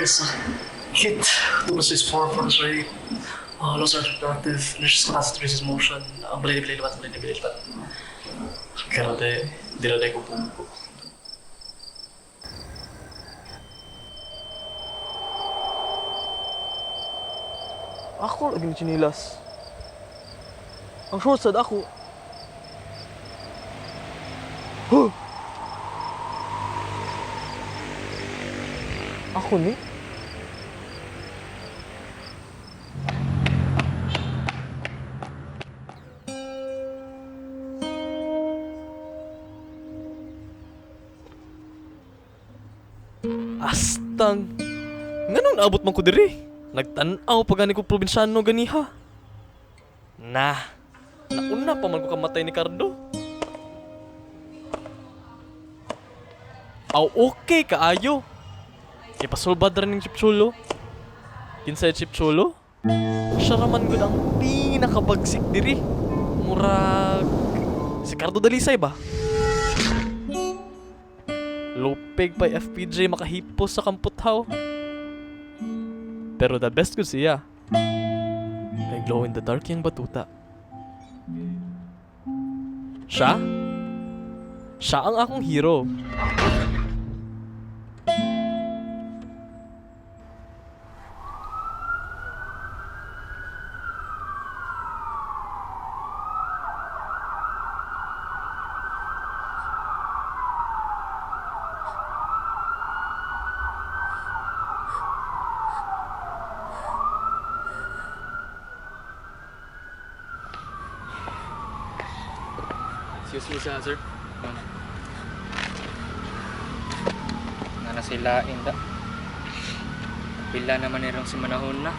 Yes, hit 2 plus 4 for sorry. Loss of productive, finishes capacity versus motion. Ang balili-lipat. Kaya di na ko po. Ako lagi ni chinilas. Ang short sad ako. Huh! Ako ni? Astang! Nganong naabot man ko diri? Nagtanaw pa gani ko probinsyano ganiha. Nauna pa man ko kamatay ni Cardo. Aw okay kaayo. Ipasulbad rin ng Chipchulo. Kinsay Chipchulo? Siya raman gud ang pinakabagsik diri. Murag si Cardo Dalisay ba? Lupig pa FPJ makahipos sa kamputhaw. Pero the best ko siya. Kay glow in the dark yung batuta. Siya? Siya ang akong hero. Excuse me, sir. Nga sila inda. Pila naman nirong si manahon na.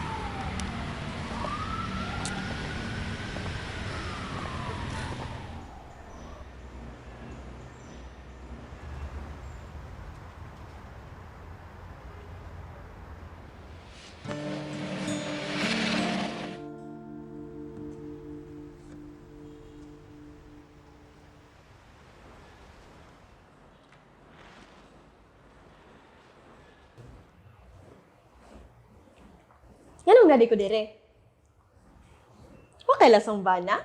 Yanong nadi ko dire? Okay lasang bana?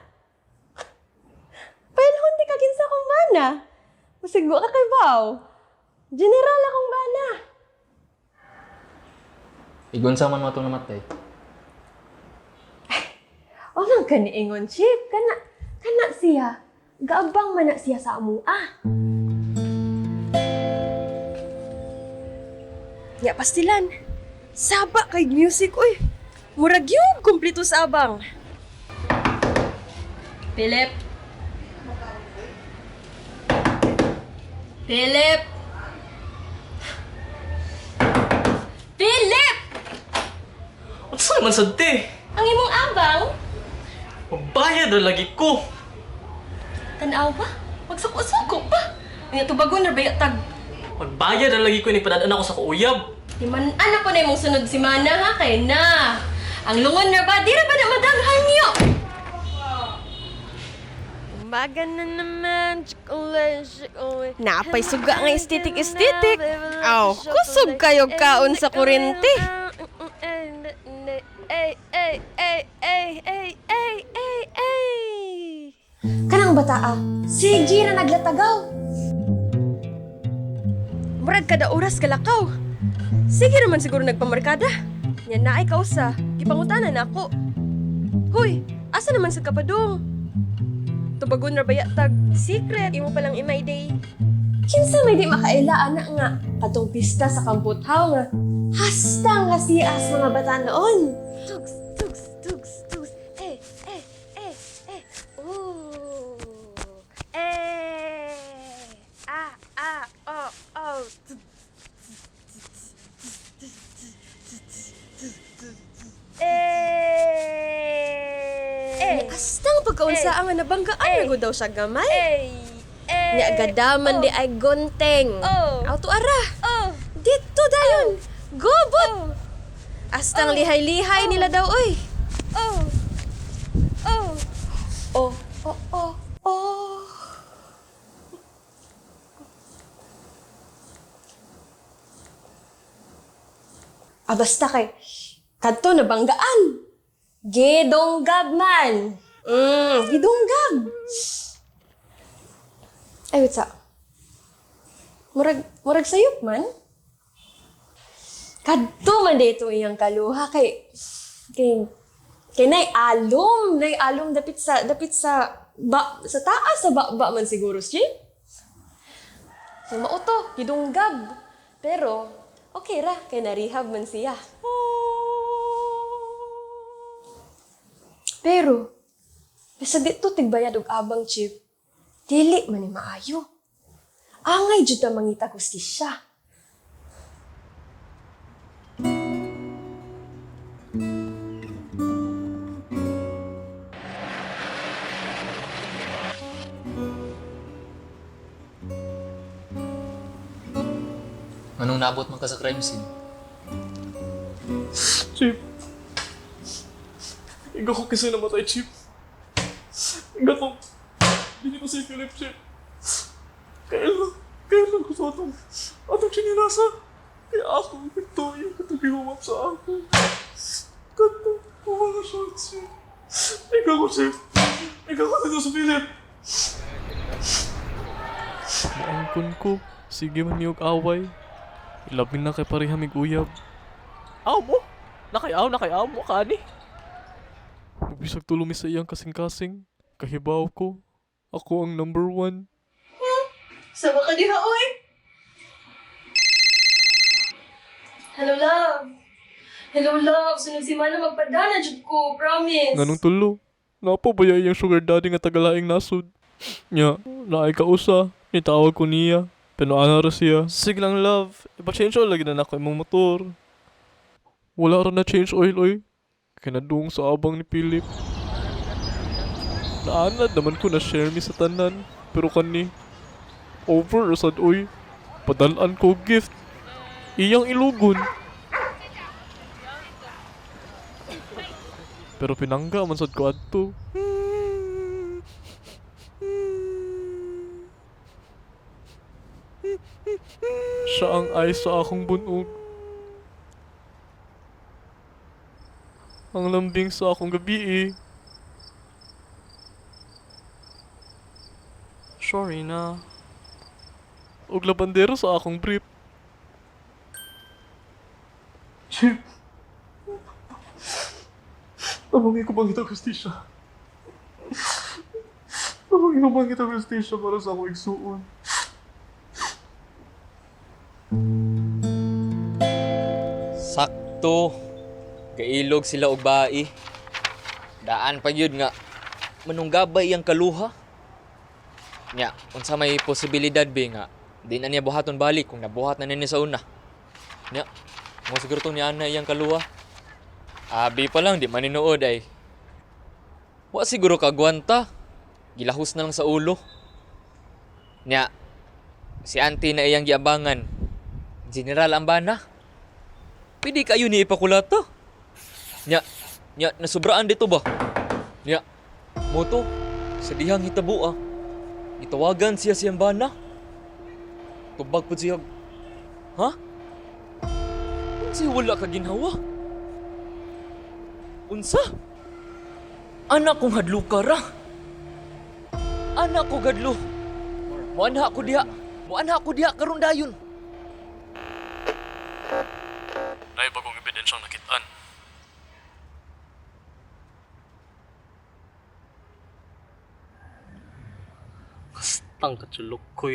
Pailhon di ka kinsa kong bana. Masigwa ka kay Bao. General akong bana. Igon sa man matong namatay. O nang kaniingon, Chief. Kana siya. Gaabang man na siya sa amua. Ya pastilan. Saba kay music, uy. Murag yung kumpleto sa abang. Philip. Philip! Philip! Ano sa naman sa te? Ang imong abang? Mabayad na lagi ko. Tanaw ba? Magsuko-suko pa. Nga tubagon na bayatag. Magbayad na lagi ko inipadaan ako sa kuuyab. Timan, ano po na yung sunod si Mana ha? Kay na. Ang lungon na ba? Di na ba na madaghan niyo? Umaga na naman, chocolate. Napay suga nga estetik. Aw, kusog kayo kaon sa kurente. Kanang bata sige na naglatagaw. Murag kada oras kalakaw. Sige naman siguro nagpamarkada. Yan na ay kausa. Gipangutanan ako. Hoy, asa naman sa kapadong? Tubagon na baya tag secret imo palang imay day. Kinsa may di makailaan na nga katong pista sa kamputhaw nga. Hasta nga sias mga bata noon. Tugs. Ooh. Oh. Astang pagkaunsa nga nabanggaan na go daw siya gamay. Nya gadaman di ay gonteng. Auto ara. Dito dayon. Gobot. Astang lihay-lihay nila daw oy. Oh. basta kay, kadto na banggaan. Gidonggab man. Gidonggab. Ay, wait sa. Murag sayop man. Kadto man dito iyang kaluha kay nay alom dapit sa sa taas sa ba man siguro siya. So mauto, gidunggab. Pero okay ra kay na-rehab man siya. Pero bisa dito tigbayad og abang chip. Dili man ni maayo. Angay jud ta mangita kustisya. Anong nabot man ka sa crime scene? Chip. Ikaw ko kasi namatay, Chip. Ikaw ko. Hindi ko si Philip, Chip. Kailan ko sa atong chininasa. Kaya ako, ito yung katagihumap sa ako. Kato, mga shots, Chip. Ikaw ko, Chip. Ikaw ko dito sa Philip. Maangkon ko. Sige man niyog away. Ilabing na kay parehamig uyab. Aw mo! Nakayaw mo ka ni. Bisag tulumi sa iyang kasing-kasing. Kahibaw ko. Ako ang number 1. Sama ka diha, oy! Hello, love. Hello, love. Sunod si Mana magpadana, jud ko. Promise. Ganong tulo. Napabaya iyang sugar daddy nga tagalaing nasud. Nya, naay ka usa. Nitawag ko niya. Pinuana ra siya. Sige lang love. Ipa-change oil lagi na ako imong motor. Wala ra na change oil oy. Kinadung sa abang ni Philip. Naanad naman ko na share mi sa tanan. Pero kani over sad oy. Padalaan ko gift. Iyang ilugon. Pero pinangga man sad ko adto. Siya ang ay sa akong bunog. Ang lambing sa akong gabi. Sorry na. Og labandero sa akong brief. Chip. Tabungin ko bang ito, Justisya? Tabungin ko bang ito, Justisya, para sa akong igsuon? Sakto. Kailog sila og bai. Daan pa yun nga. Manunggabay ang kaluha. Nya, unsa may posibilidad be nga di na niya buhaton balik kung nabuhat na niya sa una. Nya, mo siguro tong niya na iyang kaluha. Abi pa lang di maninuod ay. Wa siguro kagwanta. Gilahos na lang sa ulo. Nya, si auntie na iyang giabangan. General Ambana. Pwede kayo ni ipakulata. Nya, nasubraan dito ba? Nya, moto, sa dihang hitabo itawagan siya siyang bana. Tubag po siya. Ha? Unsa wala ka ginhawa? Unsa? Anak kong hadlo ka ra. Anak ko gadlo. Muanha ko diha karon dayon. Nay bagong ebidensyang nakitaan. Kastang katsulok ko